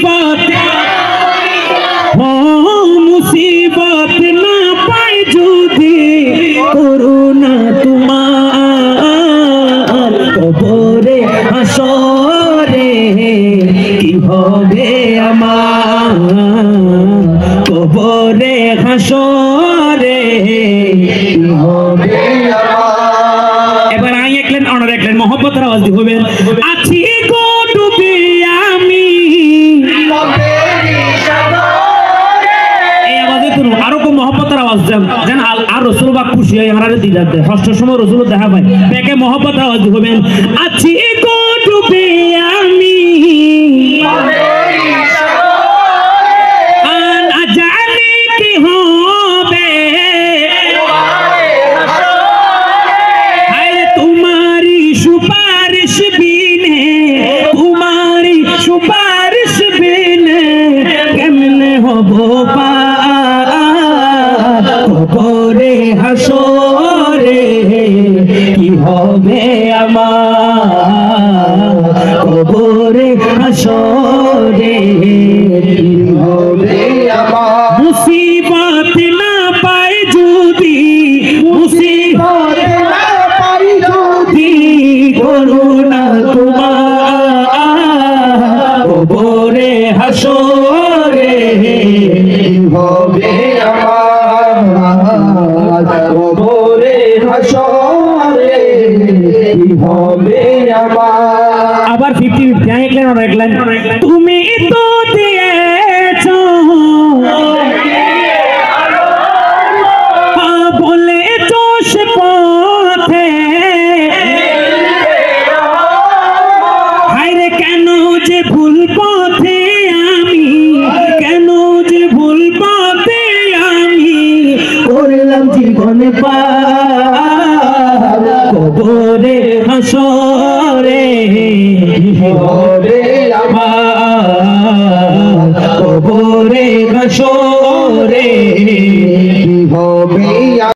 মুসিবত মুসিবত না পাই যদি করুণা তোমার কবরে হাসরে কি হবে আমার কবরে হাসরে কি হবে আমার। এবার আই একলেন অনার একলেন মহব্বতের আওয়াজ দিবেন আছি গো ডুবে আমি এই আওয়াজে তো আরো কো মহব্বতের আওয়াজ দেন আর রাসূল বা খুশি হয় আমারে দিদার দেয় ষষ্ঠ সময় রাসূল দেখা পায় বেকে মহব্বতের আওয়াজ দিবেন আছি গো ডুবে আমি কবরে হাসরে কি হবে আমার কবরে হাসরে কি হবে আমার মুসিবত না পাই যদি মুসিবত না পাই যদি করুণা তোমার কবরে হাসরে কি হবে কবরে হাসরে কি হবে আমার। আবার 50-50 একলেন আর একলেন তুমি তো দিয়েছো বলেছো সে পথে হায়রে কেন যে ভুল পথে আমি কেন যে ভুল পথে আমি করলাম জীবনে পার কবরে হাসরে হবে আমার কবরে হাসরে হবে